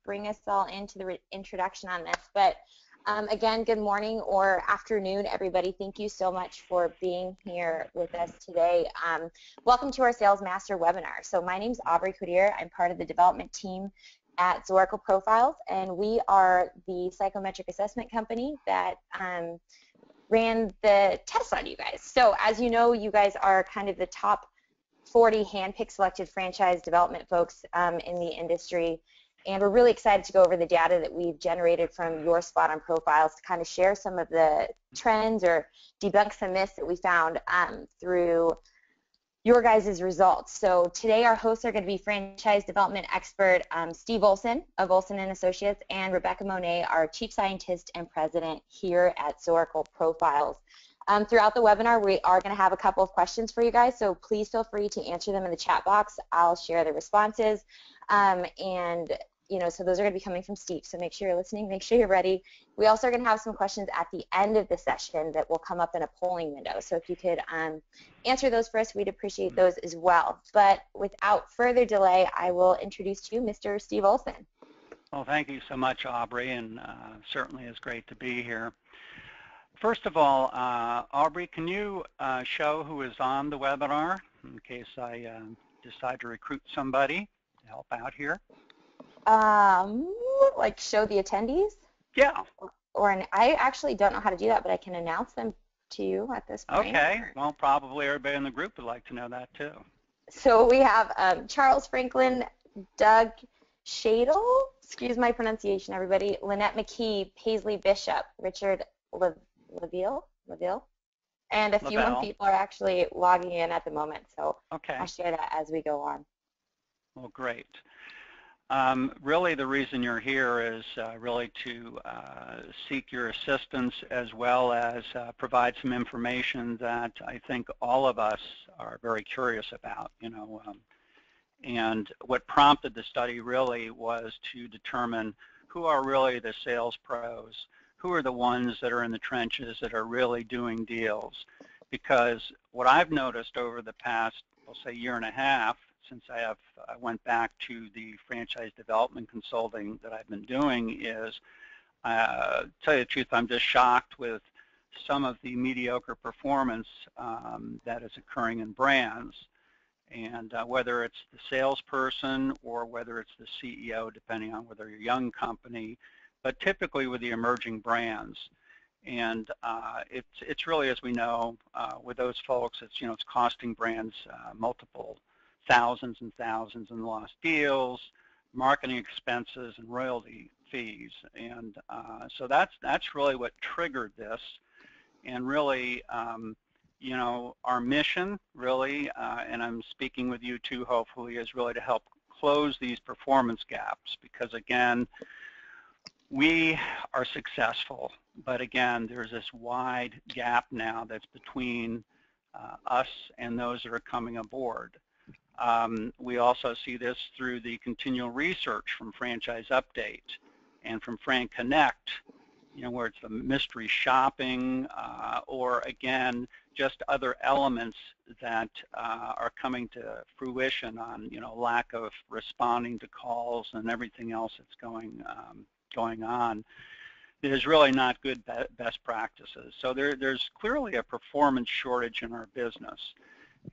bring us all into the introduction on this. But again, good morning or afternoon, everybody. Thank you so much for being here with us today. Welcome to our Sales Master webinar. So my name's Aubrey Coudier. I'm part of the development team at Zoracle Profiles, and we are the psychometric assessment company that ran the test on you guys. So as you know, you guys are kind of the top 40 hand-picked selected franchise development folks in the industry, and we're really excited to go over the data that we've generated from your SpotOn profiles to kind of share some of the trends or debunk some myths that we found through your guys' results. So today our hosts are going to be franchise development expert Steve Olson of Olson & Associates and Rebecca Monet, our chief scientist and president here at Zoracle Profiles. Throughout the webinar, we are going to have a couple of questions for you guys, so please feel free to answer them in the chat box. I'll share the responses, so those are going to be coming from Steve, so make sure you're listening, make sure you're ready. We also are going to have some questions at the end of the session that will come up in a polling window, so if you could answer those for us, we'd appreciate those as well. But without further delay, I will introduce to you Mr. Steve Olson. Well, thank you so much, Aubrey, and certainly it's great to be here. First of all, Aubrey, can you show who is on the webinar in case I decide to recruit somebody to help out here? Like show the attendees? Yeah. I actually don't know how to do that, but I can announce them to you at this point. Okay. Well, probably everybody in the group would like to know that too. So we have Charles Franklin, Doug Shadle, excuse my pronunciation, everybody, Lynette McKee, Paisley Bishop, Richard LaVille, and a few more people are actually logging in at the moment, so okay. I'll share that as we go on. Well, great. Really the reason you're here is really to seek your assistance as well as provide some information that I think all of us are very curious about, and what prompted the study really was to determine who are really the sales pros, who are the ones that are in the trenches that are really doing deals. Because what I've noticed over the past, we'll say, year and a half, since I went back to the franchise development consulting that I've been doing is, to tell you the truth, I'm just shocked with some of the mediocre performance that is occurring in brands. And whether it's the salesperson or whether it's the CEO, depending on whether you're a young company, but typically with the emerging brands. And it's really, as we know, with those folks, it's costing brands multiple thousands and thousands in lost deals, marketing expenses, and royalty fees. And so that's really what triggered this. And really, our mission, really, and I'm speaking with you too, hopefully, is really to help close these performance gaps. Because again, we are successful, but again, there's this wide gap now that's between us and those that are coming aboard. We also see this through the continual research from Franchise Update and from Fran Connect, where it's the mystery shopping or, again, just other elements that are coming to fruition on, lack of responding to calls and everything else that's going on. There's really not good best practices. So there's clearly a performance shortage in our business.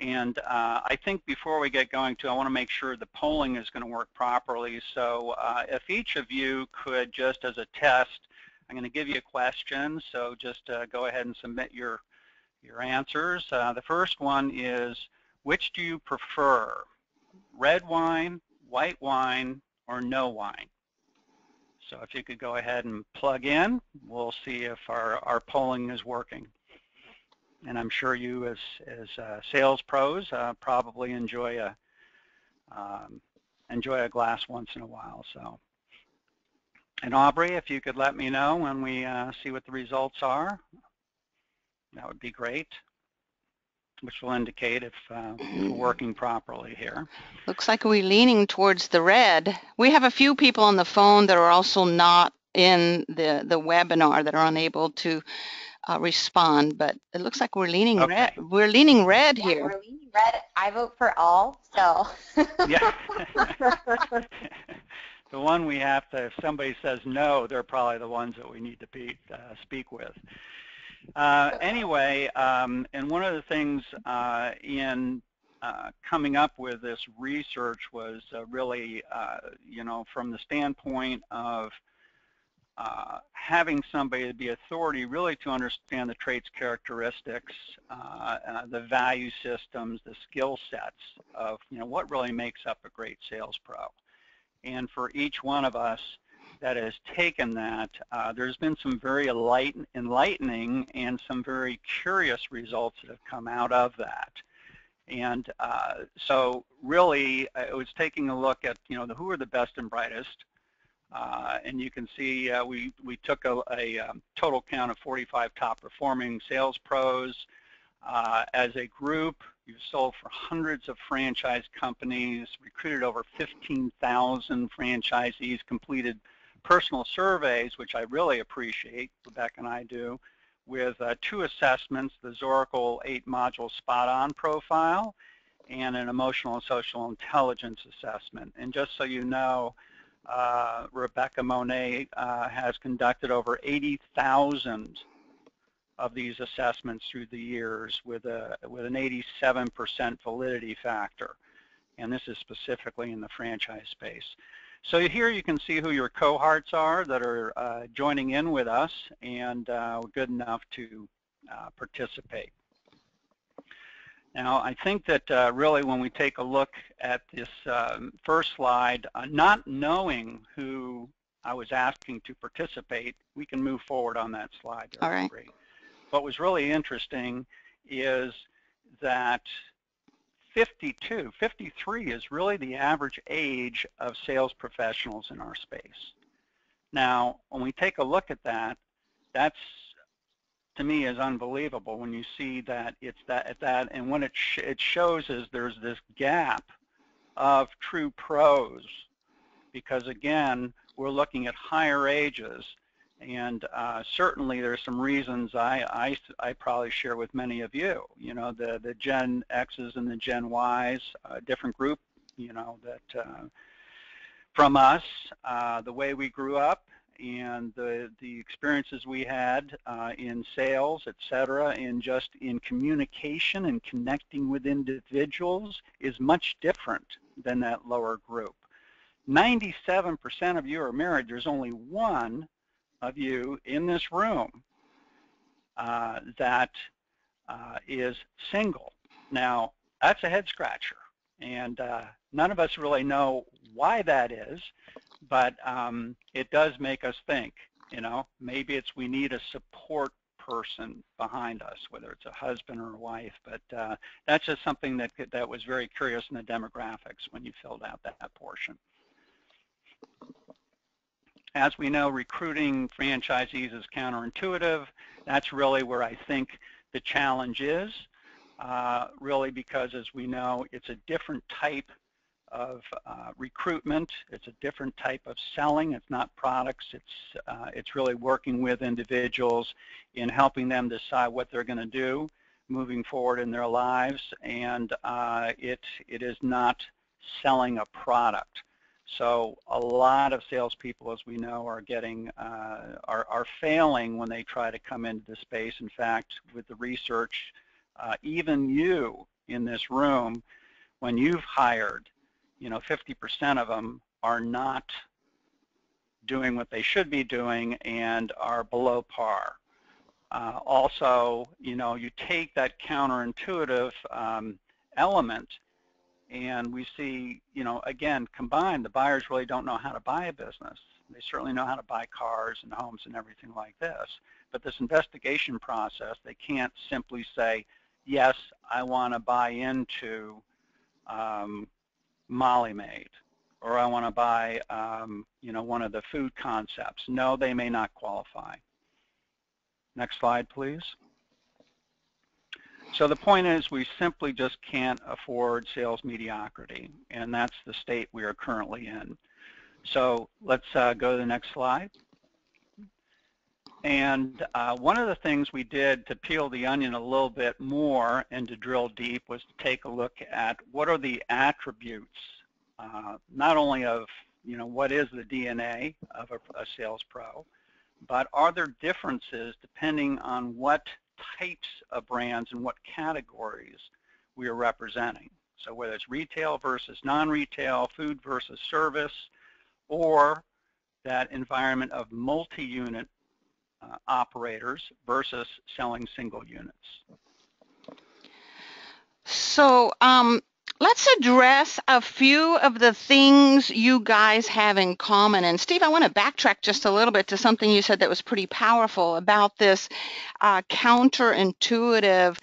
And I think before we get going I want to make sure the polling is going to work properly. So if each of you could, just as a test, I'm going to give you a question, so just go ahead and submit your answers. The first one is, which do you prefer, red wine, white wine, or no wine? So if you could go ahead and plug in, we'll see if our polling is working. And I'm sure you as sales pros probably enjoy a glass once in a while. So, and Aubrey, if you could let me know when we see what the results are, that would be great, which will indicate if we're working properly here. Looks like we're leaning towards the red. We have a few people on the phone that are also not in the webinar that are unable to respond, but it looks like we're leaning red. We're leaning red here. We're leaning red. I vote for all, so. Yeah. the one we have to, if somebody says no, they're probably the ones that we need to speak with. Anyway, and one of the things in coming up with this research was really, from the standpoint of having somebody to be authority, really to understand the traits, characteristics, the value systems, the skill sets of, what really makes up a great sales pro. And for each one of us that has taken that, there's been some very enlightening and some very curious results that have come out of that. And so really, it was taking a look at, who are the best and brightest. And you can see we took a total count of 45 top performing sales pros. As a group, you've sold for hundreds of franchise companies, recruited over 15,000 franchisees, completed personal surveys, which I really appreciate, Rebecca and I do, with 2 assessments, the Zoracle 8-module SpotOn profile and an emotional and social intelligence assessment. And just so you know, Rebecca Monet has conducted over 80,000 of these assessments through the years with an 87% validity factor, and this is specifically in the franchise space. So here you can see who your cohorts are that are joining in with us and good enough to participate. Now, I think that really when we take a look at this first slide, not knowing who I was asking to participate, we can move forward on that slide. All right. Great. What was really interesting is that 53 is really the average age of sales professionals in our space. Now, when we take a look at that, that's, to me, is unbelievable when you see that it's that, and when it shows is there's this gap of true pros, because again, we're looking at higher ages, and certainly there's some reasons I probably share with many of you. The Gen X's and the Gen Y's, a different group, that from us, the way we grew up, and the experiences we had in sales, et cetera, and just in communication and connecting with individuals is much different than that lower group. 97% of you are married. There's only one of you in this room that is single. Now, that's a head scratcher, and none of us really know why that is, but it does make us think, maybe it's we need a support person behind us, whether it's a husband or a wife, but that's just something that was very curious in the demographics when you filled out that portion. As we know, recruiting franchisees is counterintuitive. That's really where I think the challenge is, really because, as we know, it's a different type of recruitment. It's a different type of selling. It's not products. It's really working with individuals in helping them decide what they're going to do moving forward in their lives, and it is not selling a product. So a lot of salespeople, as we know, are getting are failing when they try to come into the space. In fact, with the research, even you in this room, when you've hired, 50% of them are not doing what they should be doing and are below par. Also, you take that counterintuitive element, and we see, again, combined, the buyers really don't know how to buy a business. They certainly know how to buy cars and homes and everything like this. But this investigation process, they can't simply say, yes, I want to buy into Molly Maid, or I want to buy, one of the food concepts. No, they may not qualify. Next slide, please. So the point is, we simply just can't afford sales mediocrity, and that's the state we are currently in. So let's go to the next slide. And one of the things we did to peel the onion a little bit more and to drill deep was to take a look at what are the attributes, not only of what is the DNA of a sales pro, but are there differences depending on what types of brands and what categories we are representing? So whether it's retail versus non-retail, food versus service, or that environment of multi-unit operators versus selling single units. So let's address a few of the things you guys have in common. And Steve, I want to backtrack just a little bit to something you said that was pretty powerful about this counterintuitive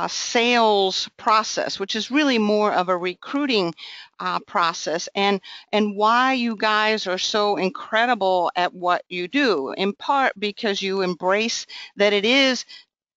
sales process, which is really more of a recruiting process, and why you guys are so incredible at what you do, in part because you embrace that it is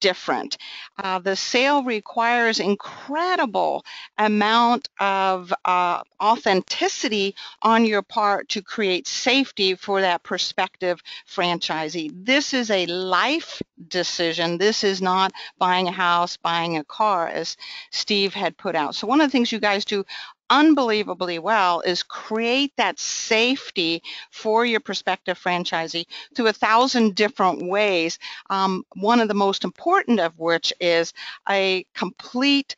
different. The sale requires incredible amount of authenticity on your part to create safety for that prospective franchisee. This is a life decision. This is not buying a house, buying a car, as Steve had put out. So one of the things you guys do unbelievably well is create that safety for your prospective franchisee through 1,000 different ways. One of the most important of which is a complete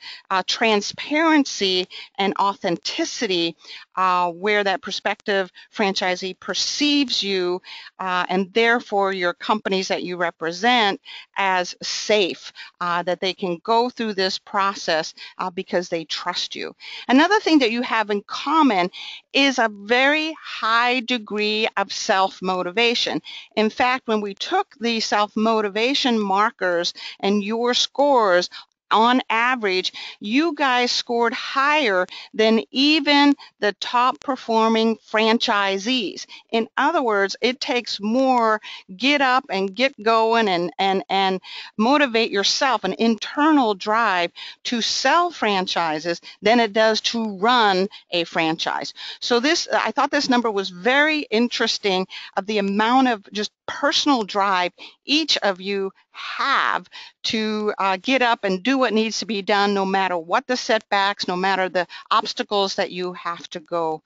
transparency and authenticity where that prospective franchisee perceives you and therefore your companies that you represent as safe, that they can go through this process because they trust you. Another thing that you have in common is a very high degree of self-motivation. In fact, when we took the self-motivation markers and your scores, on average, you guys scored higher than even the top performing franchisees. In other words, it takes more get up and get going and motivate yourself, an internal drive to sell franchises than it does to run a franchise. So this, I thought this number was very interesting of the amount of just personal drive each of you have to get up and do what needs to be done, no matter what the setbacks, no matter the obstacles that you have to go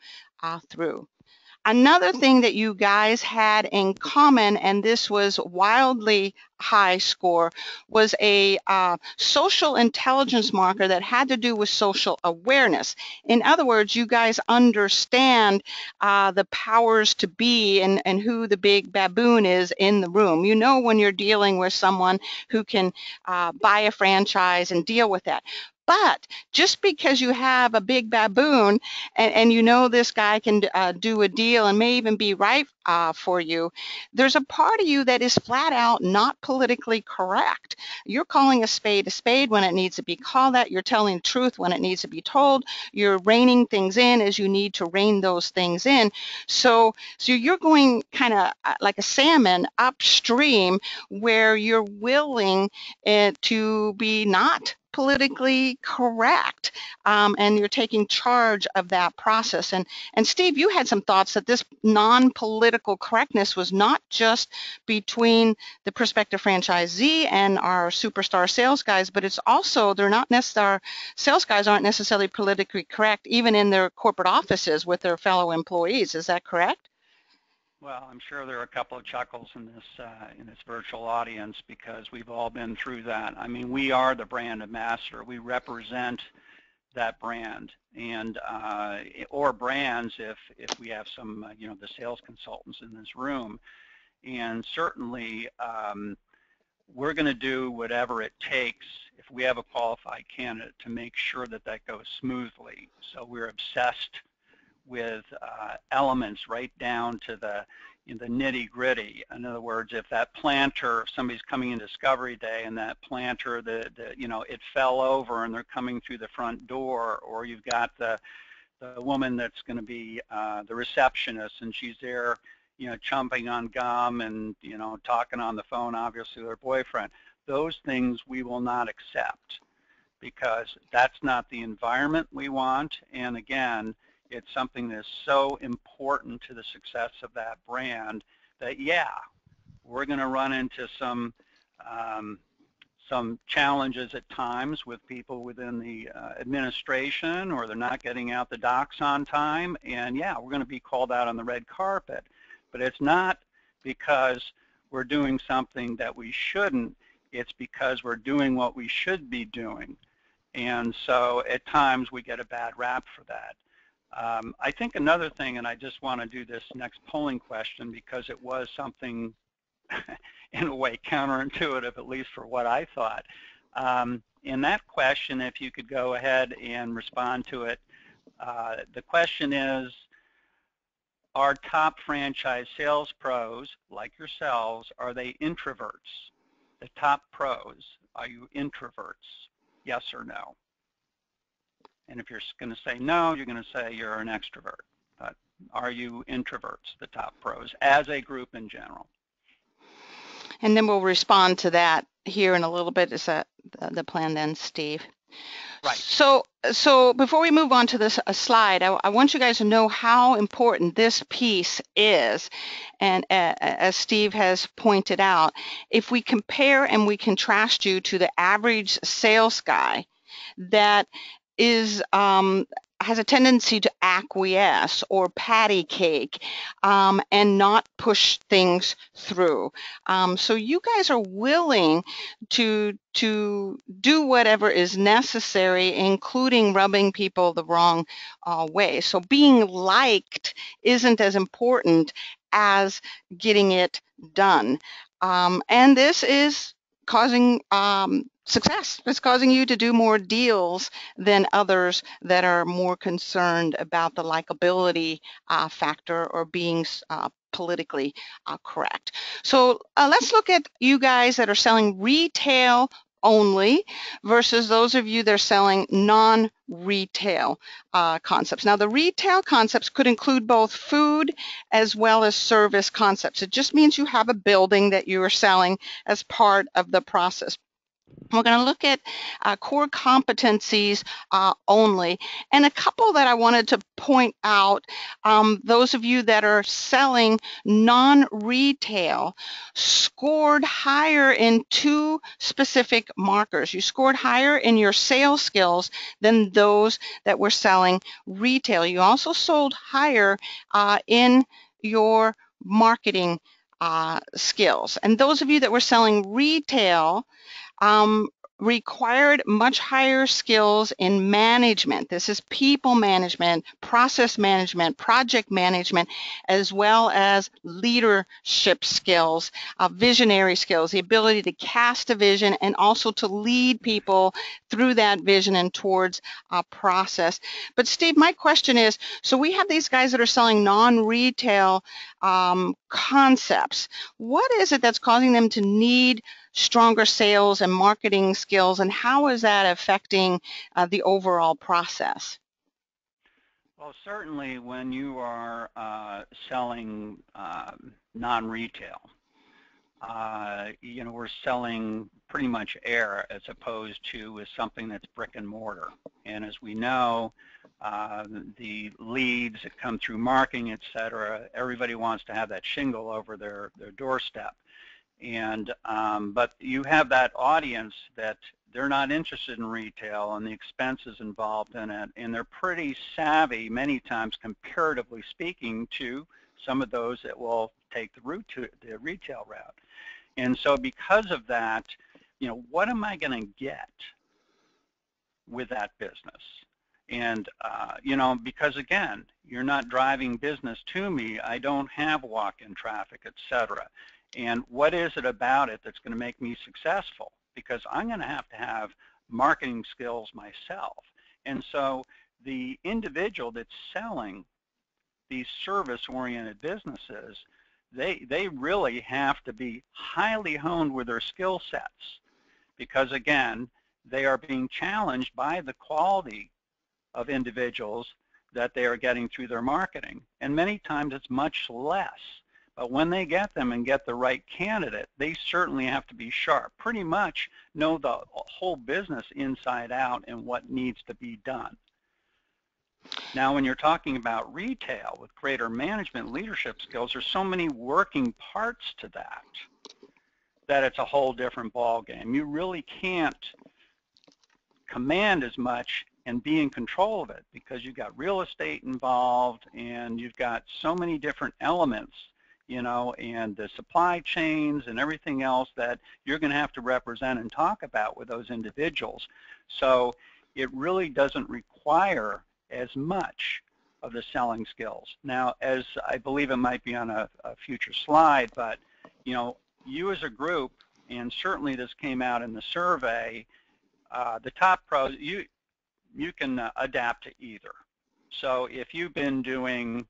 through. Another thing that you guys had in common, and this was wildly high score, was a social intelligence marker that had to do with social awareness. In other words, you guys understand the powers to be and who the big baboon is in the room. You know when you're dealing with someone who can buy a franchise and deal with that. But just because you have a big baboon and you know this guy can do a deal and may even be right for you, there's a part of you that is flat out not politically correct. You're calling a spade when it needs to be called that. You're telling the truth when it needs to be told. You're reining things in as you need to rein those things in. So you're going kind of like a salmon upstream where you're willing to be not politically correct, and you're taking charge of that process. And Steve, you had some thoughts that this non-political correctness was not just between the prospective franchisee and our superstar sales guys, but it's also, they're not necessarily, sales guys aren't necessarily politically correct even in their corporate offices with their fellow employees. Is that correct? Well, I'm sure there are a couple of chuckles in this virtual audience because we've all been through that. I mean, we are the brand ambassador. We represent that brand, and or brands if we have some the sales consultants in this room, and certainly we're going to do whatever it takes if we have a qualified candidate to make sure that that goes smoothly. So we're obsessed with elements right down to the nitty-gritty. In other words, if that planter, if somebody's coming in Discovery Day and that planter, it fell over and they're coming through the front door, or you've got the woman that's going to be the receptionist and she's there, chomping on gum and talking on the phone, obviously with her boyfriend. Those things we will not accept because that's not the environment we want. And again, it's something that's so important to the success of that brand that, yeah, we're going to run into some some challenges at times with people within the administration, or they're not getting out the docs on time, and yeah, we're going to be called out on the red carpet. But it's not because we're doing something that we shouldn't, it's because we're doing what we should be doing. And so at times we get a bad rap for that. I think another thing, and I just want to do this next polling question because it was something in a way counterintuitive, at least for what I thought. In that question, if you could go ahead and respond to it, the question is, are top franchise sales pros, like yourselves, are they introverts? The top pros, are you introverts? Yes or no? And if you're going to say no, you're going to say you're an extrovert. But are you introverts, the top pros, as a group in general? And then we'll respond to that here in a little bit. Is that the plan then, Steve? Right. So before we move on to this slide, I want you guys to know how important this piece is. And as Steve has pointed out, if we compare and we contrast you to the average sales guy that is has a tendency to acquiesce or patty cake and not push things through. So you guys are willing to do whatever is necessary, including rubbing people the wrong way. So being liked isn't as important as getting it done. And this is causing success. It's causing you to do more deals than others that are more concerned about the likability factor or being politically correct. So let's look at you guys that are selling retail only versus those of you that are selling non-retail concepts. Now, the retail concepts could include both food as well as service concepts. It just means you have a building that you are selling as part of the process. We're going to look at core competencies only, and a couple that I wanted to point out. Those of you that are selling non-retail scored higher in two specific markers. You scored higher in your sales skills than those that were selling retail. You also sold higher in your marketing skills. And those of you that were selling retail required much higher skills in management. This is people management, process management, project management, as well as leadership skills, visionary skills, the ability to cast a vision and also to lead people through that vision and towards a process. But Steve, my question is, so we have these guys that are selling non-retail concepts. What is it that's causing them to need stronger sales and marketing skills, and how is that affecting the overall process? Well, certainly when you are selling non-retail, we're selling pretty much air as opposed to something that's brick and mortar. And as we know, the leads that come through marketing, et cetera, everybody wants to have that shingle over their doorstep. And but you have that audience that they're not interested in retail and the expenses involved in it, and they're pretty savvy many times, comparatively speaking, to some of those that will take the retail route. And so because of that, what am I going to get with that business? And because again, you're not driving business to me, I don't have walk-in traffic, et cetera. And what is it about it that's going to make me successful? Because I'm going to have marketing skills myself. And so the individual that's selling these service-oriented businesses, they really have to be highly honed with their skill sets. Because again, they are being challenged by the quality of individuals that they are getting through their marketing. And many times it's much less. But when they get them and get the right candidate, they certainly have to be sharp, pretty much know the whole business inside out and what needs to be done. Now, when you're talking about retail with greater management leadership skills, there's so many working parts to that. that it's a whole different ball game. You really can't command as much and be in control of it because you've got real estate involved and you've got so many different elements, you know, and the supply chains and everything else that you're going to have to represent and talk about with those individuals. So it really doesn't require as much of the selling skills. Now, as I believe it might be on a future slide, but, you know, you as a group, and certainly this came out in the survey, the top pros, you can adapt to either. So if you've been doing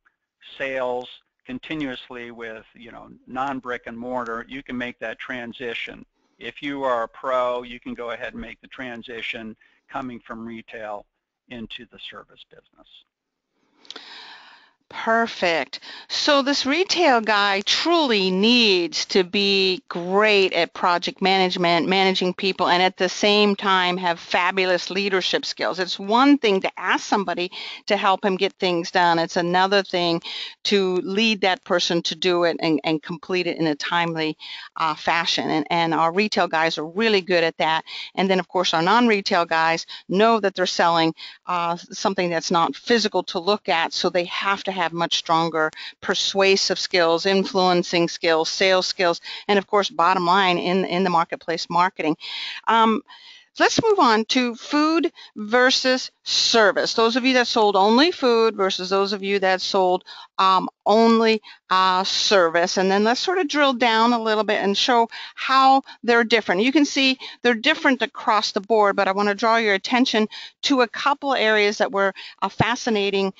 sales continuously with, you know, non-brick and mortar, you can make that transition. If you are a pro, you can go ahead and make the transition coming from retail into the service business. Perfect. So this retail guy truly needs to be great at project management, managing people, and at the same time have fabulous leadership skills. It's one thing to ask somebody to help him get things done. It's another thing to lead that person to do it and complete it in a timely fashion. And our retail guys are really good at that. And then, of course, our non-retail guys know that they're selling something that's not physical to look at, so they have to have much stronger persuasive skills, influencing skills, sales skills, and of course, bottom line, in the marketplace marketing. Let's move on to food versus service. Those of you that sold only food versus those of you that sold only service. And then let's sort of drill down a little bit and show how they're different. You can see they're different across the board, but I want to draw your attention to a couple areas that were fascinating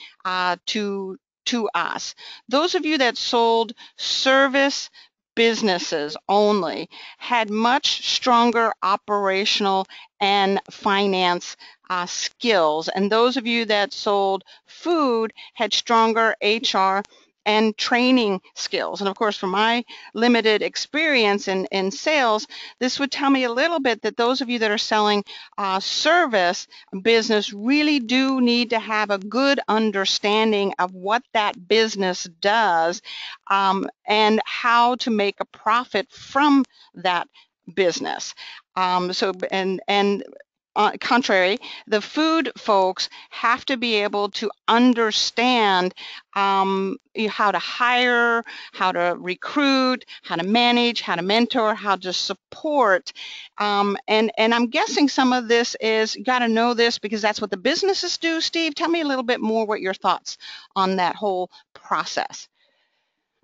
to us. Those of you that sold service businesses only had much stronger operational and finance skills, and those of you that sold food had stronger HR and training skills. And of course, from my limited experience in sales, this would tell me a little bit that those of you that are selling service business really do need to have a good understanding of what that business does and how to make a profit from that business. Contrary, the food folks have to be able to understand how to hire, how to recruit, how to manage, how to mentor, how to support. And I'm guessing some of this is, you got to know this because that's what the businesses do. Steve, tell me a little bit more what your thoughts on that whole process.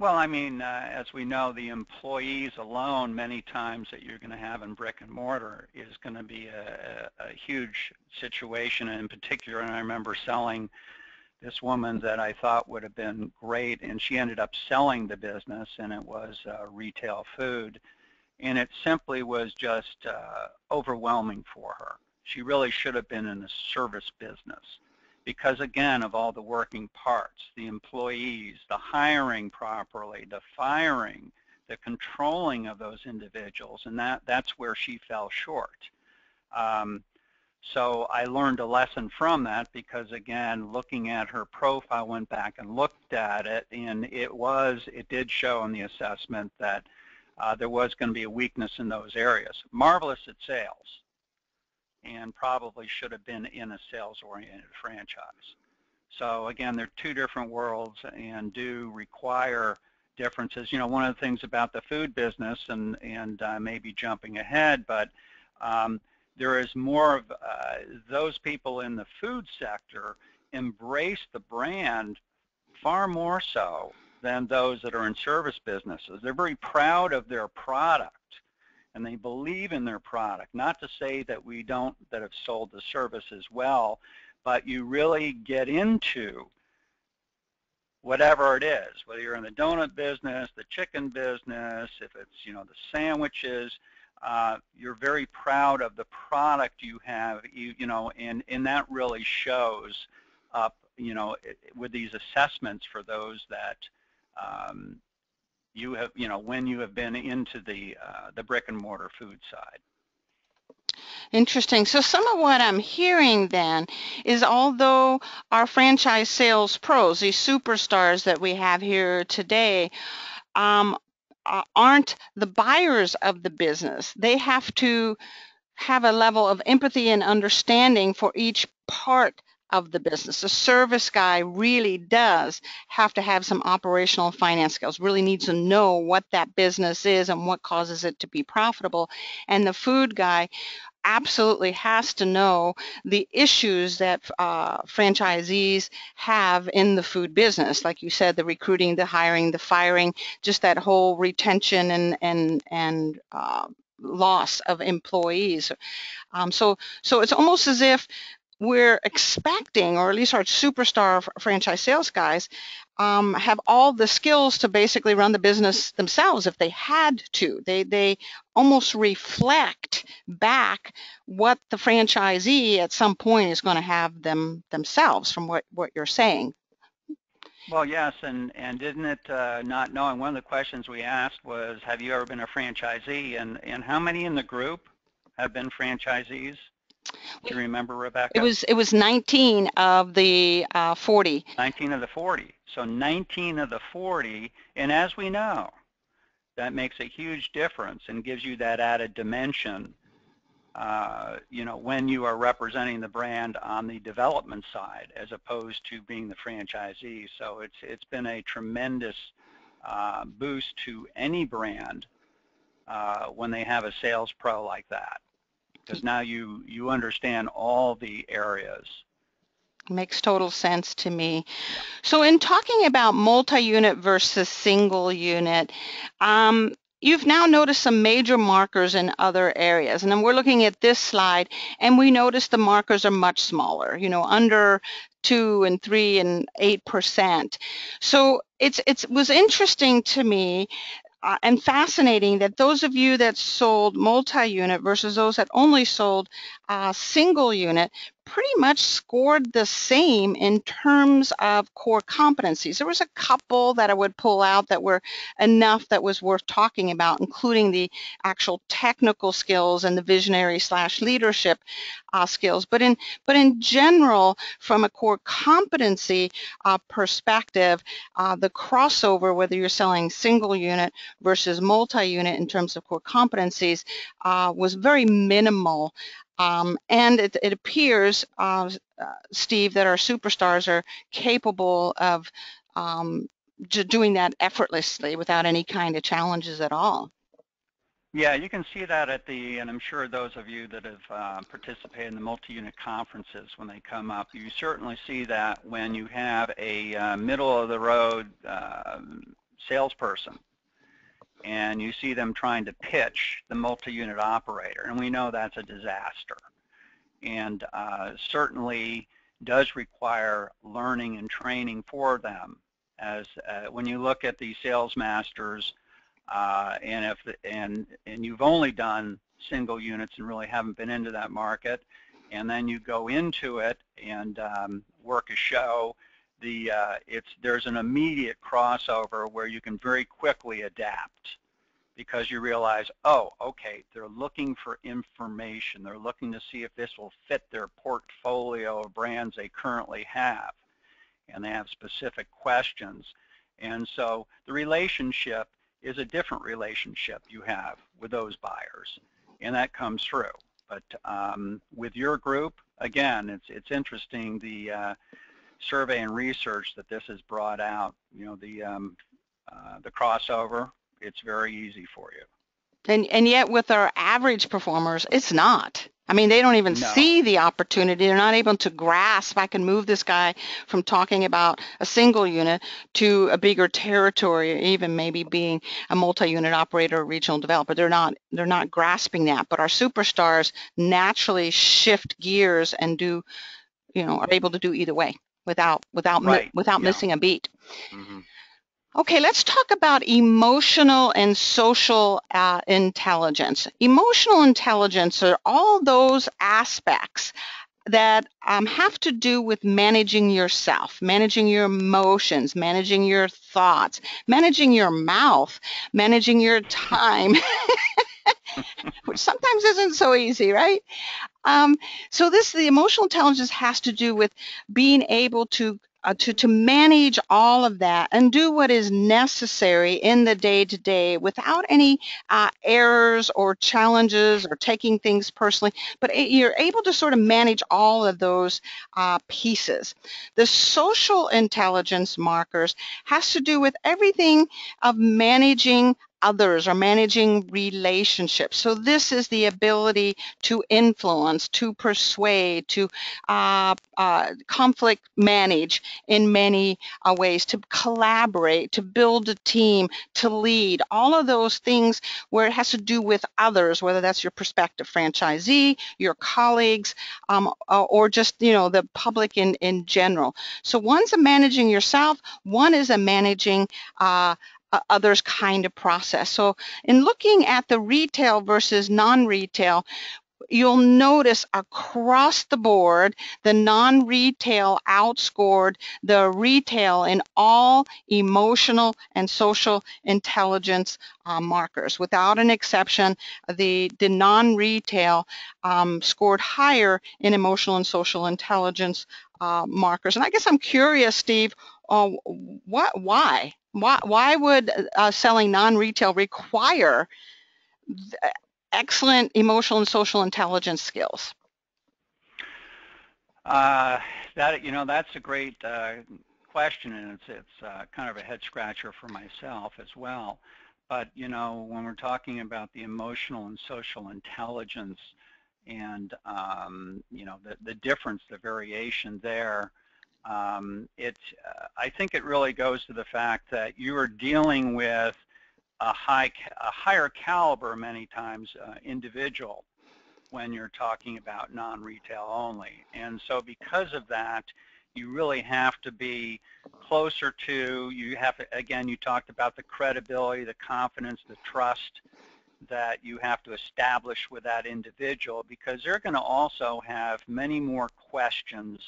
Well, I mean, as we know, the employees alone, many times that you're going to have in brick and mortar, is going to be a huge situation. And in particular, and I remember selling this woman that I thought would have been great, and she ended up selling the business, and it was retail food. And it simply was just overwhelming for her. She really should have been in the service business, because again, of all the working parts, the employees, the hiring properly, the firing, the controlling of those individuals, and that's where she fell short. So I learned a lesson from that because, again, looking at her profile, went back and looked at it, and it did show in the assessment that there was going to be a weakness in those areas. Marvelous at sales, and probably should have been in a sales-oriented franchise. So again, they're two different worlds and do require differences. You know, one of the things about the food business, and maybe jumping ahead, but there is more of those people in the food sector embrace the brand far more so than those that are in service businesses. They're very proud of their product, and they believe in their product. Not to say that we don't, that have sold the service as well, but you really get into whatever it is, whether you're in the donut business, the chicken business, if it's, you know, the sandwiches, you're very proud of the product you have, you know, and that really shows up, you know, with these assessments for those that you have, you know, when you have been into the brick and mortar food side. Interesting. So some of what I'm hearing then is, although our franchise sales pros, these superstars that we have here today, aren't the buyers of the business. They have to have a level of empathy and understanding for each part of the business. The service guy really does have to have some operational and finance skills, really needs to know what that business is and what causes it to be profitable. And the food guy absolutely has to know the issues that franchisees have in the food business. Like you said, the recruiting, the hiring, the firing, just that whole retention and loss of employees. So it's almost as if we're expecting, or at least our superstar franchise sales guys have all the skills to basically run the business themselves if they had to. They almost reflect back what the franchisee at some point is going to have themselves from what you're saying. Well, yes, and didn't it, not knowing, one of the questions we asked was, have you ever been a franchisee? And how many in the group have been franchisees? Do you remember, Rebecca? It was 19 of the 40. 19 of the 40. So 19 of the 40, and as we know, that makes a huge difference and gives you that added dimension, you know, when you are representing the brand on the development side as opposed to being the franchisee. So it's been a tremendous boost to any brand when they have a sales pro like that, because now you understand all the areas. Makes total sense to me. Yeah. So in talking about multi-unit versus single unit, you've now noticed some major markers in other areas. And then we're looking at this slide, and we notice the markers are much smaller, you know, under 2 and 3 and 8%. So it was interesting to me and fascinating that those of you that sold multi-unit versus those that only sold single unit pretty much scored the same in terms of core competencies. There was a couple that I would pull out that were enough that was worth talking about, including the actual technical skills and the visionary / leadership skills. But in general, from a core competency perspective, the crossover, whether you're selling single unit versus multi-unit in terms of core competencies, was very minimal. And it appears, Steve, that our superstars are capable of doing that effortlessly without any kind of challenges at all. Yeah, you can see that at and I'm sure those of you that have participated in the multi-unit conferences when they come up, you certainly see that when you have a middle-of-the-road salesperson and you see them trying to pitch the multi-unit operator, and we know that's a disaster, and certainly does require learning and training for them. As when you look at the sales masters, and you've only done single units and really haven't been into that market, and then you go into it and work a show, there's an immediate crossover where you can very quickly adapt, because you realize, oh, okay, they're looking for information. They're looking to see if this will fit their portfolio of brands they currently have, and they have specific questions. And so the relationship is a different relationship you have with those buyers, and that comes through. But with your group, again, it's interesting, the survey and research that this has brought out, you know, the crossover, it's very easy for you. And yet with our average performers, it's not. I mean, they don't even see the opportunity. They're not able to grasp, I can move this guy from talking about a single unit to a bigger territory, even maybe being a multi-unit operator or regional developer. They're not grasping that. But our superstars naturally shift gears and do, you know, are able to do either way without missing a beat. Mm-hmm. Okay, let's talk about emotional and social intelligence. Emotional intelligence are all those aspects that have to do with managing yourself, managing your emotions, managing your thoughts, managing your mouth, managing your time, which sometimes isn't so easy, right? So the emotional intelligence has to do with being able to to manage all of that and do what is necessary in the day-to-day without any errors or challenges or taking things personally, but you're able to sort of manage all of those pieces. The social intelligence markers has to do with everything of managing others or managing relationships. So this is the ability to influence, to persuade, to conflict manage in many ways, to collaborate, to build a team, to lead, all of those things where it has to do with others, whether that's your prospective franchisee, your colleagues, or just, you know, the public in general. So one's a managing yourself, one is a managing others kind of process. So in looking at the retail versus non-retail, you'll notice across the board, the non-retail outscored the retail in all emotional and social intelligence markers. Without an exception, the non-retail scored higher in emotional and social intelligence markers. And I guess I'm curious, Steve, why? Why would selling non-retail require excellent emotional and social intelligence skills? That's a great question, and it's kind of a head scratcher for myself as well. But when we're talking about the emotional and social intelligence, and the difference, the variation there, I think it really goes to the fact that you are dealing with a higher caliber, many times, individual when you're talking about non-retail only. And so because of that, you really have to be closer to, you have to, again, you talked about the credibility, the confidence, the trust that you have to establish with that individual, because they're going to also have many more questions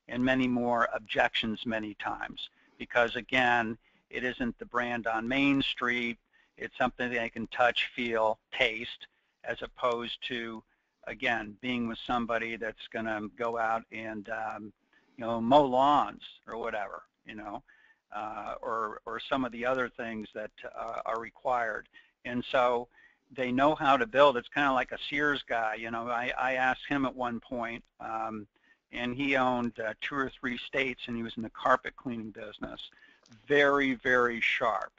and many more objections many times, because again, it isn't the brand on Main Street, it's something they can touch, feel, taste, as opposed to, again, being with somebody that's going to go out and mow lawns or whatever, or some of the other things that are required. And so they know how to build. It's kind of like a Sears guy. I asked him at one point, and he owned 2 or 3 states, and he was in the carpet cleaning business. Very, very sharp.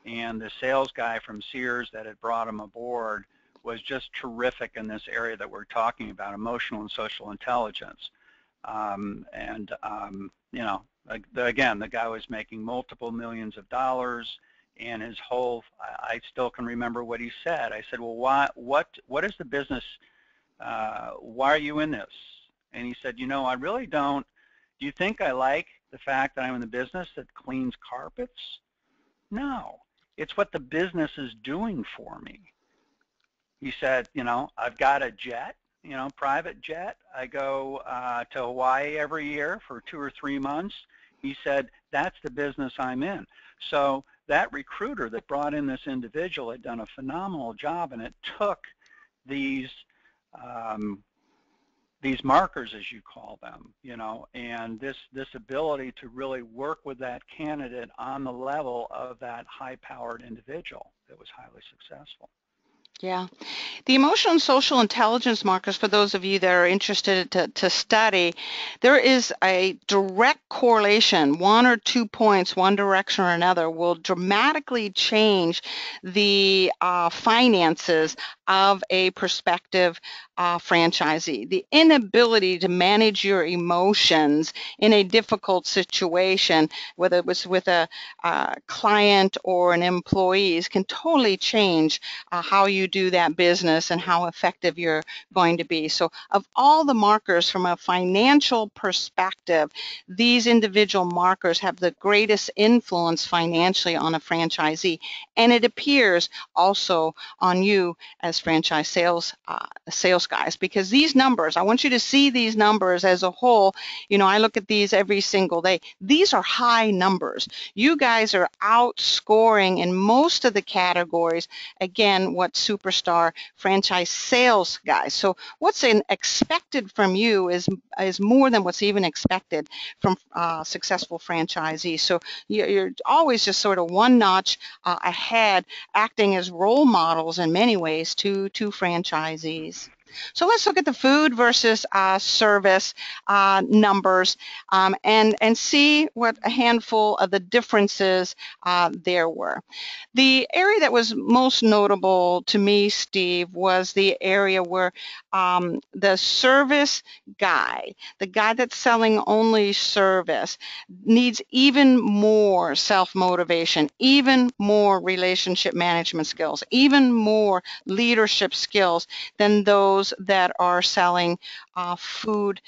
And the sales guy from Sears that had brought him aboard was just terrific in this area that we're talking about, emotional and social intelligence. Again, the guy was making multiple millions of dollars, and his whole, I still can remember what he said. I said, well, what is the business, why are you in this? And he said, I really don't. Do you think I like the fact that I'm in the business that cleans carpets? No, it's what the business is doing for me. He said, I've got a jet, private jet. I go to Hawaii every year for 2 or 3 months. He said, that's the business I'm in. So that recruiter that brought in this individual had done a phenomenal job, and it took these markers, as you call them, and this ability to really work with that candidate on the level of that high-powered individual that was highly successful. Yeah. The emotional and social intelligence markers, for those of you that are interested to study, there is a direct correlation. 1 or 2 points, one direction or another, will dramatically change the finances of a prospective franchisee. The inability to manage your emotions in a difficult situation, whether it was with a client or an employee, can totally change how you do that business and how effective you're going to be. So of all the markers from a financial perspective, these individual markers have the greatest influence financially on a franchisee. And it appears also on you as as franchise sales guys, because these numbers, I want you to see these numbers as a whole. You know, I look at these every single day. These are high numbers. You guys are outscoring in most of the categories, again, what superstar franchise sales guys. So what's expected from you is more than what's even expected from successful franchisees. So you're always just sort of one notch ahead, acting as role models in many ways to franchisees. So let's look at the food versus service numbers and see what a handful of the differences there were. The area that was most notable to me, Steve, was the area where the service guy, the guy that's selling only service, needs even more self-motivation, even more relationship management skills, even more leadership skills than those that are selling food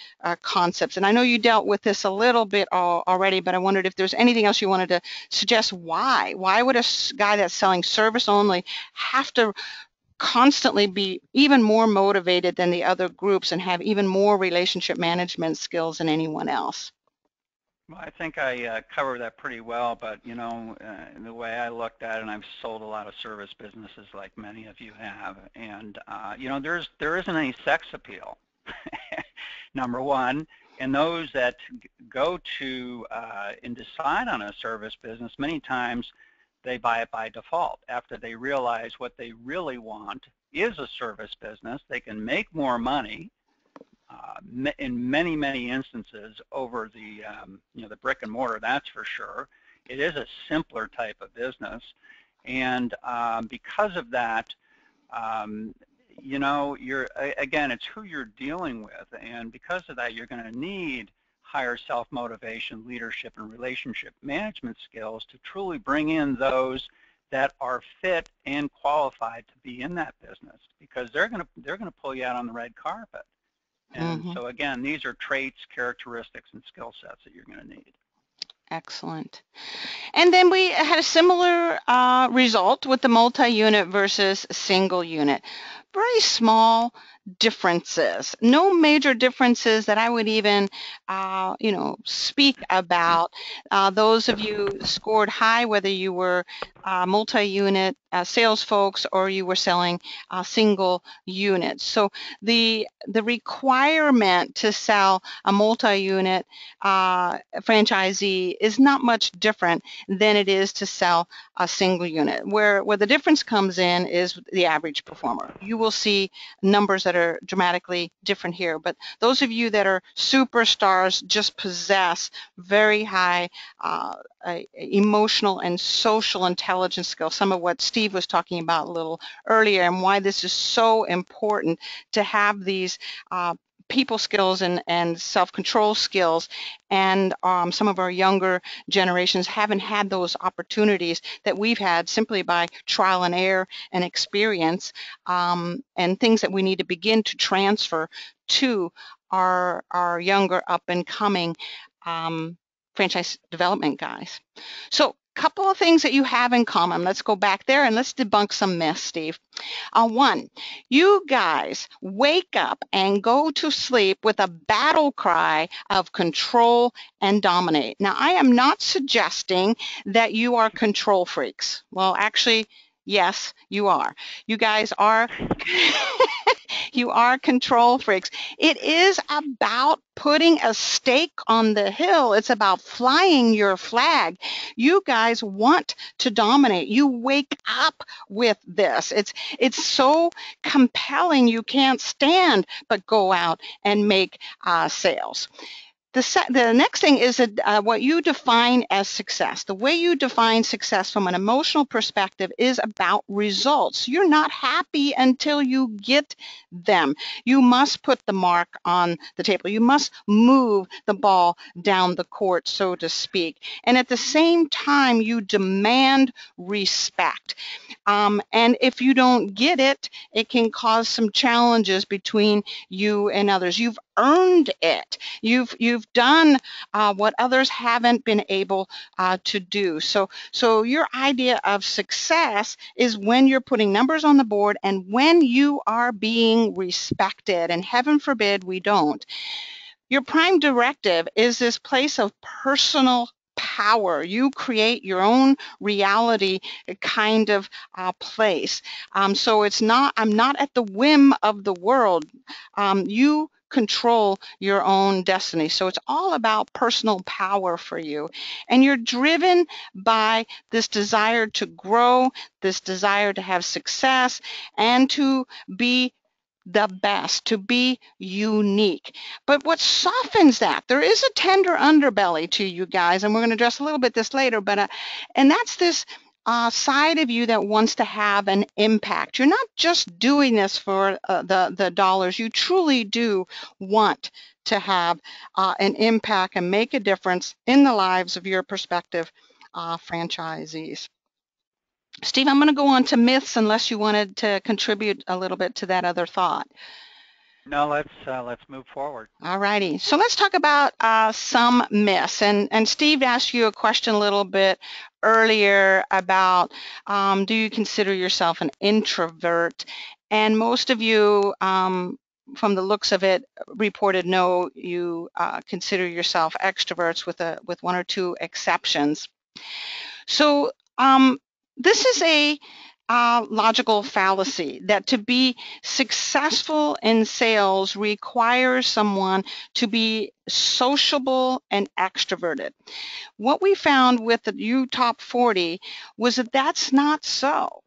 concepts. And I know you dealt with this a little bit already, but I wondered if there's anything else you wanted to suggest. Why would a guy that's selling service only have to constantly be even more motivated than the other groups and have even more relationship management skills than anyone else? Well, I think I covered that pretty well, but you know, the way I looked at it, and I've sold a lot of service businesses like many of you have, and you know, there isn't any sex appeal, number one, and those that go to and decide on a service business, many times they buy it by default. After they realize what they really want is a service business, they can make more money, in many, many instances over the, you know, the brick and mortar, that's for sure. It is a simpler type of business. And because of that, you know, again, it's who you're dealing with. And because of that, you're going to need higher self-motivation, leadership, and relationship management skills to truly bring in those that are fit and qualified to be in that business, because they're going to pull you out on the red carpet. And so again, these are traits, characteristics, and skill sets that you're going to need. Excellent. And then we had a similar result with the multi-unit versus single unit. Very small differences, no major differences that I would even, you know, speak about. Those of you scored high, whether you were multi-unit sales folks or you were selling single units. So the requirement to sell a multi-unit franchisee is not much different than it is to sell a single unit. Where the difference comes in is the average performer. You will see numbers that are dramatically different here, but those of you that are superstars just possess very high emotional and social intelligence skills, some of what Steve was talking about a little earlier, and why this is so important to have these people skills and self-control skills. And some of our younger generations haven't had those opportunities that we've had simply by trial and error and experience, and things that we need to begin to transfer to our younger up and coming franchise development guys. So a couple of things that you have in common. Let's go back there and let's debunk some myths, Steve. One, you guys wake up and go to sleep with a battle cry of control and dominate. Now, I am not suggesting that you are control freaks. Well, actually, yes, you are. You guys are you are control freaks. It is about putting a stake on the hill. It's about flying your flag. You guys want to dominate. You wake up with this. It's so compelling you can't stand but go out and make sales. The next thing is what you define as success. The way you define success from an emotional perspective is about results. You're not happy until you get them. You must put the mark on the table. You must move the ball down the court, so to speak. And at the same time, you demand respect. And if you don't get it, it can cause some challenges between you and others. You've earned it. You've done what others haven't been able to do. So your idea of success is when you're putting numbers on the board and when you are being respected, and heaven forbid we don't. Your prime directive is this place of personal power. You create your own reality kind of place. So it's not, I'm not at the whim of the world. You control your own destiny. So it's all about personal power for you. And you're driven by this desire to grow, this desire to have success, and to be the best, to be unique. But what softens that, there is a tender underbelly to you guys, and we're going to address a little bit this later, but and that's this side of you that wants to have an impact. You're not just doing this for the dollars. You truly do want to have an impact and make a difference in the lives of your prospective franchisees. Steve, I'm going to go on to myths unless you wanted to contribute a little bit to that other thought. No, let's move forward. All righty. So let's talk about some myths. And Steve asked you a question a little bit earlier about do you consider yourself an introvert? And most of you, from the looks of it, reported no, you consider yourself extroverts with one or two exceptions. So this is a logical fallacy that to be successful in sales requires someone to be sociable and extroverted. What we found with the U Top 40 was that that's not so.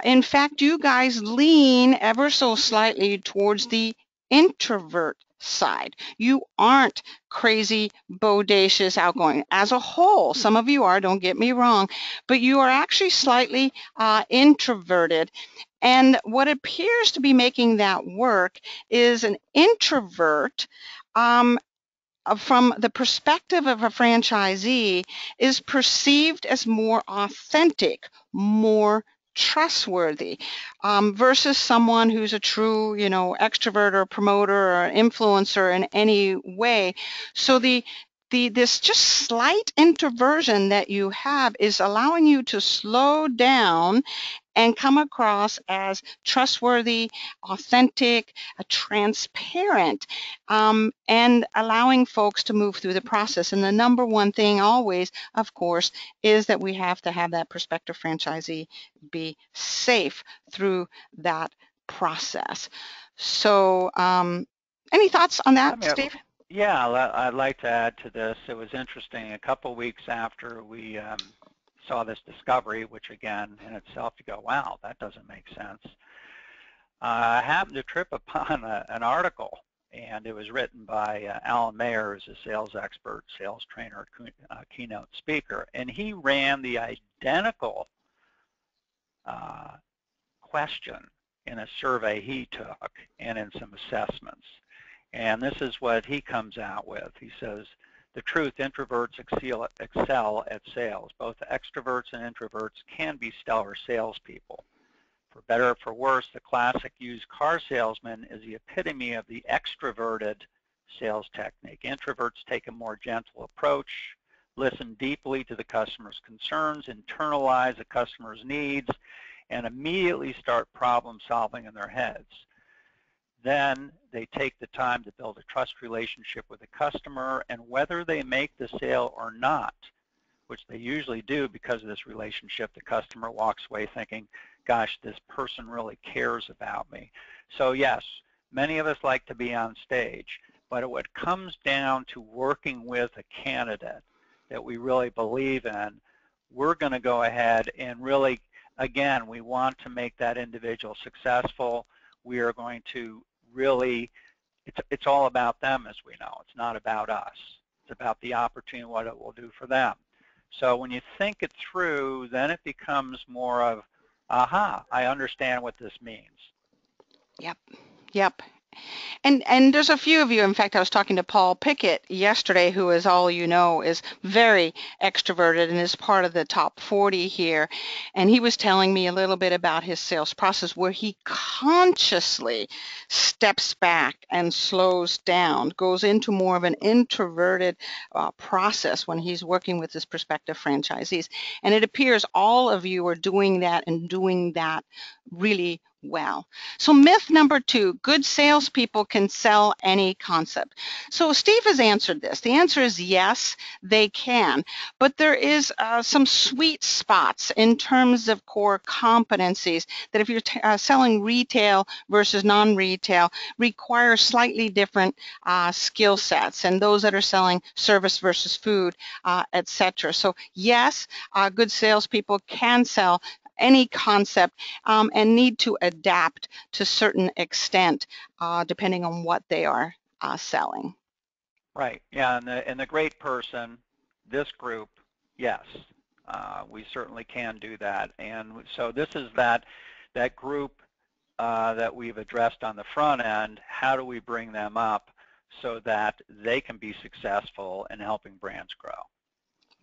In fact, you guys lean ever so slightly towards the introvert side. You aren't crazy, bodacious, outgoing. As a whole, some of you are, don't get me wrong, but you are actually slightly introverted. And what appears to be making that work is an introvert from the perspective of a franchisee is perceived as more authentic, more trustworthy versus someone who's a true, extrovert or promoter or influencer in any way. So this just slight introversion that you have is allowing you to slow down and come across as trustworthy, authentic, transparent, and allowing folks to move through the process. And the number one thing always, of course, is that we have to have that prospective franchisee be safe through that process. So any thoughts on that, Steve? Yeah, I'd like to add to this. It was interesting. A couple weeks after we saw this discovery, which again in itself you go, wow, that doesn't make sense. I happened to trip upon an article, and it was written by Alan Mayer, who's a sales expert, sales trainer, keynote speaker, and he ran the identical question in a survey he took and in some assessments. And this is what he comes out with. He says, the truth, introverts excel at sales. Both extroverts and introverts can be stellar salespeople. For better or for worse, the classic used car salesman is the epitome of the extroverted sales technique. Introverts take a more gentle approach, listen deeply to the customer's concerns, internalize the customer's needs, and immediately start problem solving in their heads. Then they take the time to build a trust relationship with the customer, and whether they make the sale or not, which they usually do because of this relationship, the customer walks away thinking, gosh, this person really cares about me. So yes, many of us like to be on stage, but when it comes down to working with a candidate that we really believe in, we're going to go ahead and really, again, we want to make that individual successful. We are going to really, it's all about them, as we know. It's not about us. It's about the opportunity and what it will do for them. So when you think it through, then it becomes more of, aha, I understand what this means. Yep. And there's a few of you. In fact, I was talking to Paul Pickett yesterday, who, as all you know, is very extroverted and is part of the top 40 here. And he was telling me a little bit about his sales process, where he consciously steps back and slows down, goes into more of an introverted process when he's working with his prospective franchisees. And it appears all of you are doing that and doing that really well. So myth number 2, good salespeople can sell any concept. So Steve has answered this. The answer is yes, they can, but there is some sweet spots in terms of core competencies that, if you're selling retail versus non-retail, require slightly different skill sets, and those that are selling service versus food, etc. So yes, good salespeople can sell any concept and need to adapt to a certain extent depending on what they are selling. Right. Yeah, and the great person, this group, yes, we certainly can do that. And so this is that group that we've addressed on the front end. How do we bring them up so that they can be successful in helping brands grow?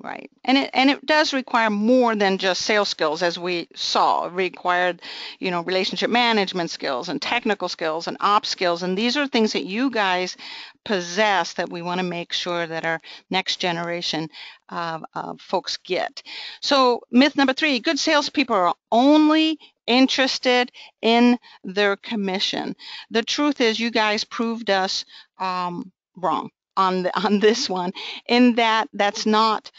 Right. And it does require more than just sales skills, as we saw. It required, relationship management skills and technical skills and ops skills. And these are things that you guys possess that we want to make sure that our next generation of folks get. So myth number 3, good salespeople are only interested in their commission. The truth is, you guys proved us wrong on this one, in that that's not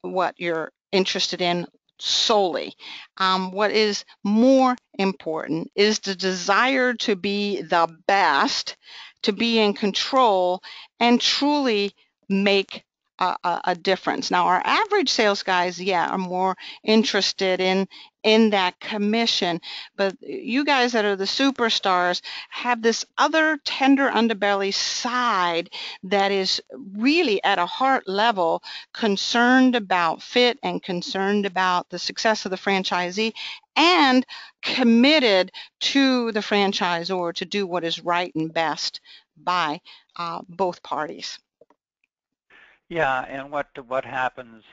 what you're interested in solely. What is more important is the desire to be the best, to be in control, and truly make a difference. Now, our average sales guys, are more interested in that commission, but you guys that are the superstars have this other tender underbelly side that is really at a heart level concerned about fit and concerned about the success of the franchisee and committed to the franchisor to do what is right and best by both parties. Yeah, and what happens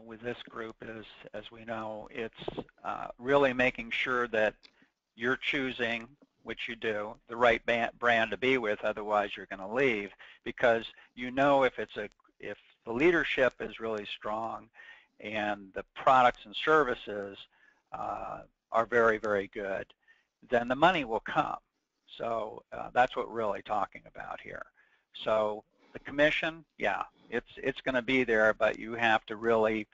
with this group is, as we know, it's really making sure that you're choosing, which you do, the right brand to be with. Otherwise, you're going to leave, because if the leadership is really strong and the products and services are very, very good, then the money will come. So that's what we're really talking about here. So the commission, it's going to be there, but you have to really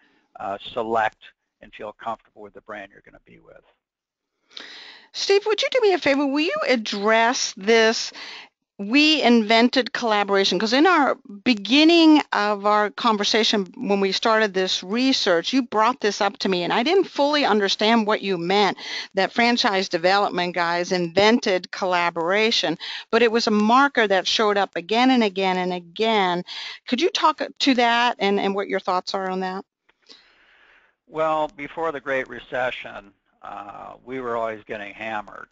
select and feel comfortable with the brand you're going to be with. Steve, would you do me a favor? Will you address this? We invented collaboration, because in our beginning of our conversation, when we started this research, you brought this up to me, and I didn't fully understand what you meant, that franchise development guys invented collaboration, but it was a marker that showed up again and again and again. Could you talk to that and what your thoughts are on that? Well, before the Great Recession, we were always getting hammered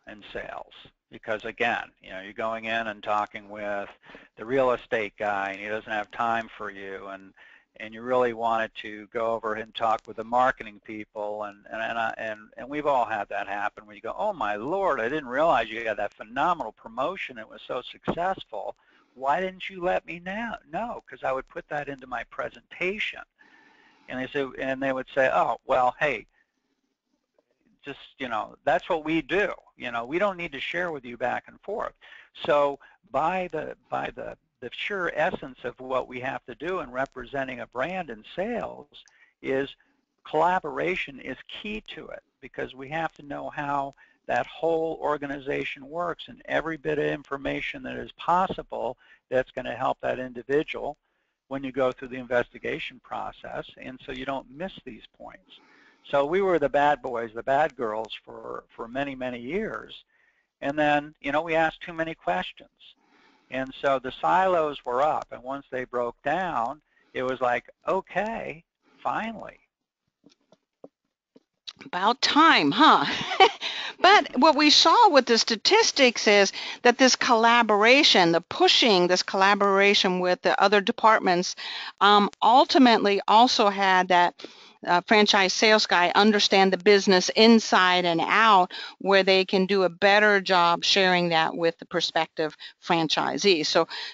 in sales. Because again, you're going in and talking with the real estate guy, and he doesn't have time for you, and you really wanted to go over and talk with the marketing people, and we've all had that happen, where you go, oh my Lord, I didn't realize you got that phenomenal promotion. It was so successful. Why didn't you let me know? Because I would put that into my presentation, and they would say, oh well, hey, just, that's what we do. We don't need to share with you back and forth. So by the sheer essence of what we have to do in representing a brand in sales is collaboration is key to it, because we have to know how that whole organization works, and every bit of information that is possible that's going to help that individual when you go through the investigation process, and so you don't miss these points. So we were the bad boys, the bad girls for many, many years. And then, we asked too many questions. And so the silos were up. And once they broke down, it was like, okay, finally. About time, huh? But what we saw with the statistics is that this collaboration, the pushing this collaboration with the other departments, ultimately also had that franchise sales guy understand the business inside and out, where they can do a better job sharing that with the prospective franchisee.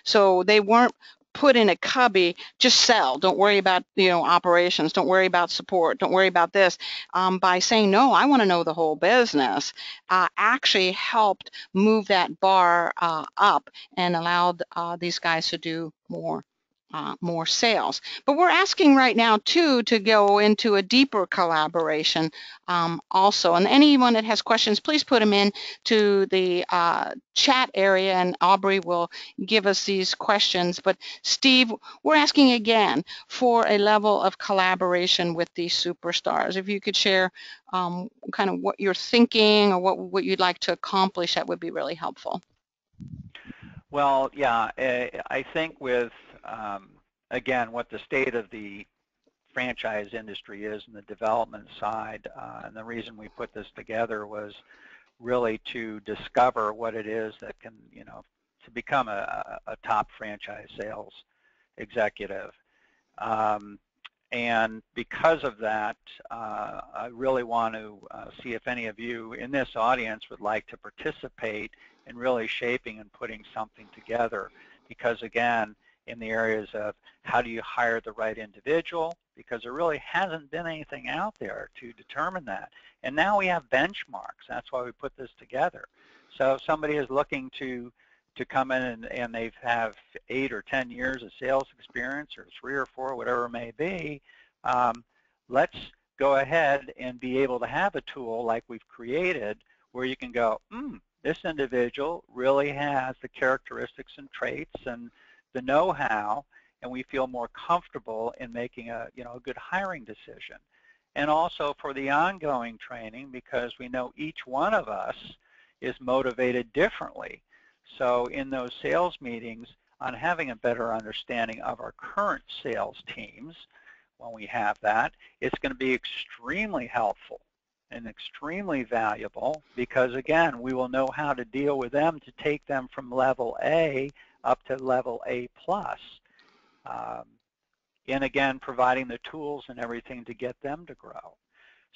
So they weren't put in a cubby, just sell, don't worry about operations, don't worry about support, don't worry about this. By saying, no, I want to know the whole business, actually helped move that bar up and allowed these guys to do more sales. But we're asking right now too to go into a deeper collaboration also. And anyone that has questions, please put them in to the chat area, and Aubrey will give us these questions. But Steve, we're asking again for a level of collaboration with these superstars. If you could share kind of what you're thinking or what you'd like to accomplish, that would be really helpful. Well, yeah, I think with, again, what the state of the franchise industry is in the development side, and the reason we put this together was really to discover what it is that can, to become a top franchise sales executive. And because of that, I really want to see if any of you in this audience would like to participate in really shaping and putting something together. Because again, in the areas of how do you hire the right individual, because there really hasn't been anything out there to determine that. And now we have benchmarks. That's why we put this together. So if somebody is looking to come in and they have 8 or 10 years of sales experience, or 3 or 4, whatever it may be, let's go ahead and be able to have a tool like we've created where you can go, this individual really has the characteristics and traits and the know-how, and we feel more comfortable in making a good hiring decision. And also for the ongoing training, because we know each one of us is motivated differently. So in those sales meetings, on having a better understanding of our current sales teams, when we have that, it's going to be extremely helpful and extremely valuable, because again, we will know how to deal with them to take them from level A up to level A+. And again, providing the tools and everything to get them to grow.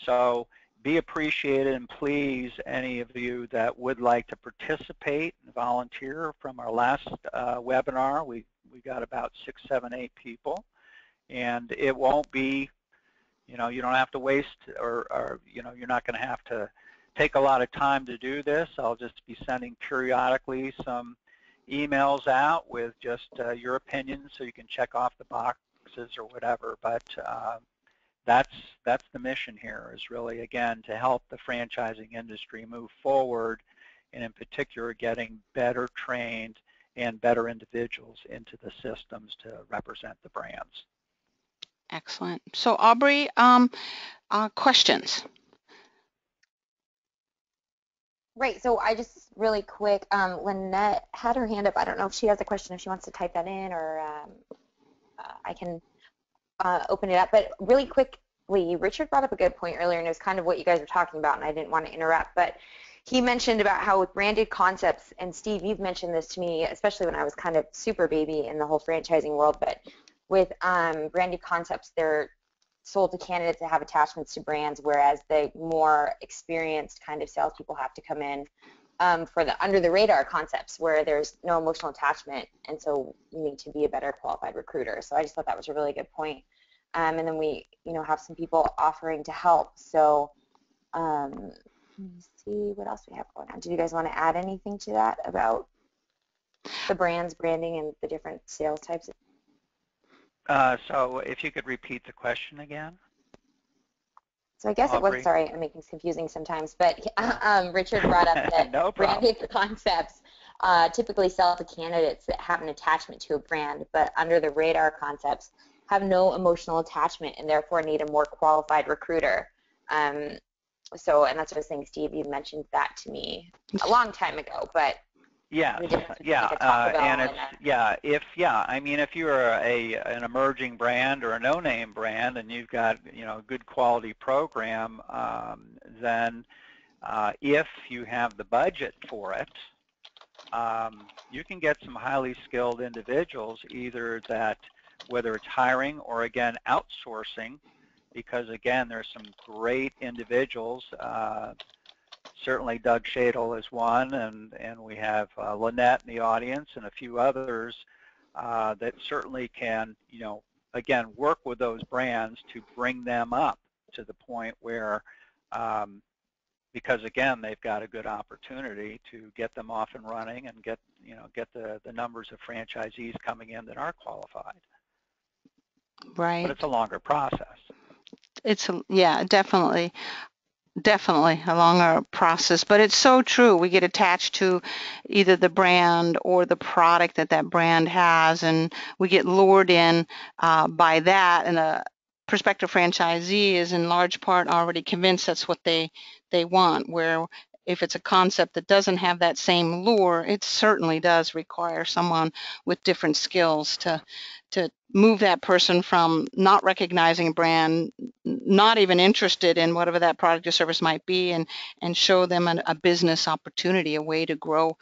So be appreciated, and please, any of you that would like to participate and volunteer from our last webinar, we got about 6, 7, 8 people, and it won't be, you don't have to waste, or you're not going to have to take a lot of time to do this. I'll just be sending periodically some emails out with just your opinions, so you can check off the boxes or whatever. But that's the mission here, is really, again, to help the franchising industry move forward, and in particular getting better trained and better individuals into the systems to represent the brands. Excellent. So Aubrey, questions? Right, so I just really quick, Lynette had her hand up. I don't know if she has a question, if she wants to type that in, or I can open it up. But really quickly, Richard brought up a good point earlier, and it was kind of what you guys were talking about, and I didn't want to interrupt, but he mentioned about how with branded concepts, and Steve, you've mentioned this to me, especially when I was kind of super baby in the whole franchising world, but with branded concepts, they're sold to candidates that have attachments to brands, whereas the more experienced kind of salespeople have to come in for the under-the-radar concepts where there's no emotional attachment, and so you need to be a better qualified recruiter. So I just thought that was a really good point. And then we, have some people offering to help. So let me see what else we have going on. Do you guys want to add anything to that about the brands, branding, and the different sales types? So if you could repeat the question again. So I guess Aubrey. it was, sorry, I'm making things confusing sometimes, but Richard brought up that no branded concepts typically sell to candidates that have an attachment to a brand, but under the radar concepts have no emotional attachment and therefore need a more qualified recruiter. And that's what I was saying, Steve, you mentioned that to me a long time ago, but yeah, and it's if you're an emerging brand or a no-name brand, and you've got a good quality program, then If you have the budget for it, you can get some highly skilled individuals, either that, whether it's hiring or, again, outsourcing, because, again, there's some great individuals. Certainly Doug Shadle is one, and we have Lynette in the audience and a few others that certainly can, again, work with those brands to bring them up to the point where, because again, they've got a good opportunity to get them off and running and get the numbers of franchisees coming in that are qualified. Right. But it's a longer process. Yeah, definitely a longer process, but it's so true. We get attached to either the brand or the product that brand has, and we get lured in by that, and a prospective franchisee is in large part already convinced that's what they want, where if it's a concept that doesn't have that same lure, it certainly does require someone with different skills to move that person from not recognizing a brand, not even interested in whatever that product or service might be, and show them a business opportunity, a way to grow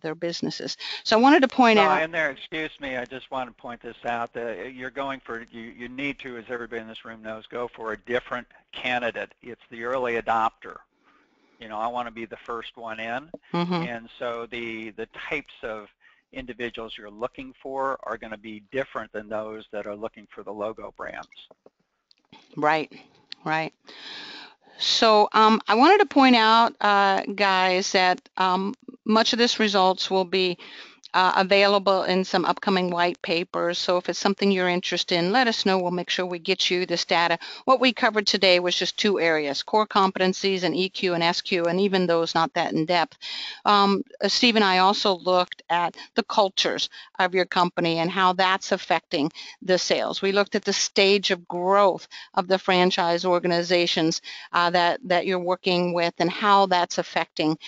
their businesses. So I wanted to point out. In there, excuse me, I just want to point this out, that you're going for, you need to, as everybody in this room knows, go for a different candidate. It's the early adopter. I want to be the first one in. And so the types of individuals you're looking for are going to be different than those that are looking for the logo brands. Right. So I wanted to point out, guys, that much of this results will be available in some upcoming white papers. So if it's something you're interested in, let us know. We'll make sure we get you this data. What we covered today was just two areas, core competencies and EQ and SQ, and even those not that in depth. Steve and I also looked at the cultures of your company and how that's affecting the sales. We looked at the stage of growth of the franchise organizations that you're working with and how that's affecting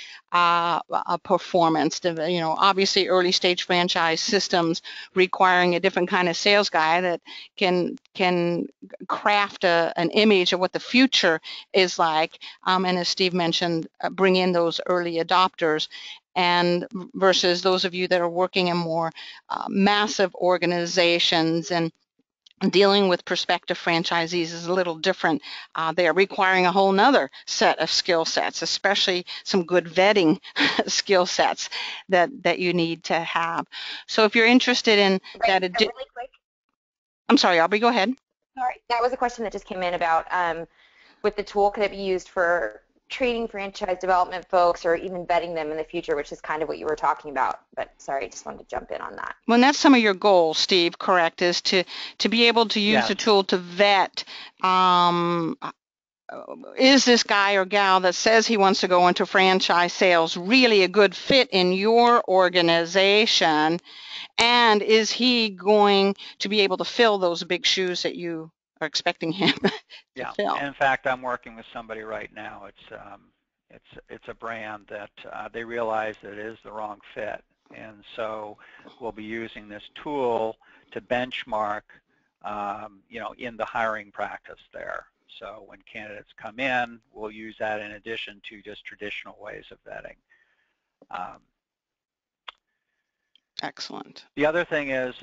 performance. Obviously early stage franchise systems requiring a different kind of sales guy that can craft an image of what the future is like, and as Steve mentioned, bring in those early adopters, and versus those of you that are working in more massive organizations and dealing with prospective franchisees is a little different. They are requiring a whole nother set of skill sets, especially some good vetting skill sets that you need to have. So if you're interested in that, really quick. I'm sorry, Aubrey, go ahead. Sorry, that was a question that just came in about with the tool, could it be used for training franchise development folks or even vetting them in the future, which is kind of what you were talking about. But sorry, I just wanted to jump in on that. Well, and that's some of your goals, Steve, correct, is to be able to use the tool to vet, is this guy or gal that says he wants to go into franchise sales really a good fit in your organization, and is he going to be able to fill those big shoes that you are expecting him to fill? In fact, I'm working with somebody right now. It's a brand that they realize that it is the wrong fit, and so we'll be using this tool to benchmark, in the hiring practice there. So when candidates come in, we'll use that in addition to just traditional ways of vetting. Excellent. The other thing is,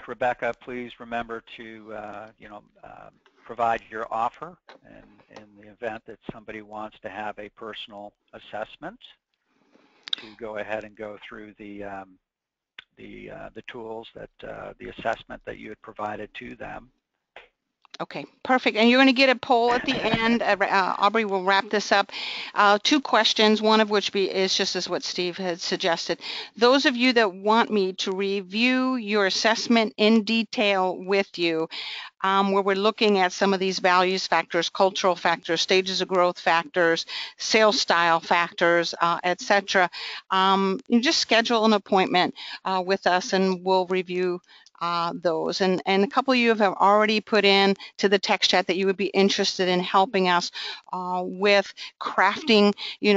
Rebecca, please remember to, provide your offer in the event that somebody wants to have a personal assessment, to go ahead and go through the tools that the assessment that you had provided to them. Okay, perfect. And you're going to get a poll at the end. Aubrey will wrap this up. Two questions, one of which is just as what Steve had suggested. Those of you that want me to review your assessment in detail with you, where we're looking at some of these values factors, cultural factors, stages of growth factors, sales style factors, etc. You just schedule an appointment with us and we'll review those. And a couple of you have already put in to the text chat that you would be interested in helping us with crafting,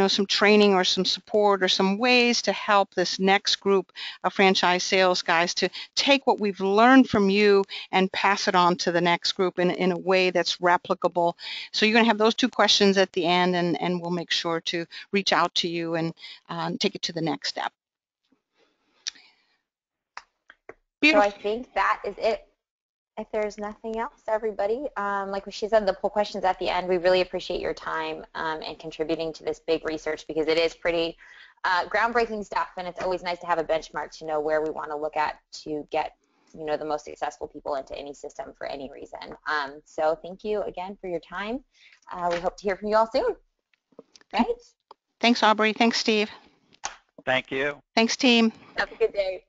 some training or some support or some ways to help this next group of franchise sales guys to take what we've learned from you and pass it on to the next group in a way that's replicable. So you're going to have those 2 questions at the end, and we'll make sure to reach out to you and take it to the next step. Beautiful. So I think that is it. If there's nothing else, everybody, like she said, the poll questions at the end, we really appreciate your time and contributing to this big research, because it is pretty groundbreaking stuff, and it's always nice to have a benchmark to know where we want to look at to get the most successful people into any system for any reason. So thank you again for your time. We hope to hear from you all soon. Right? Thanks, Aubrey. Thanks, Steve. Thank you. Thanks, team. Have a good day.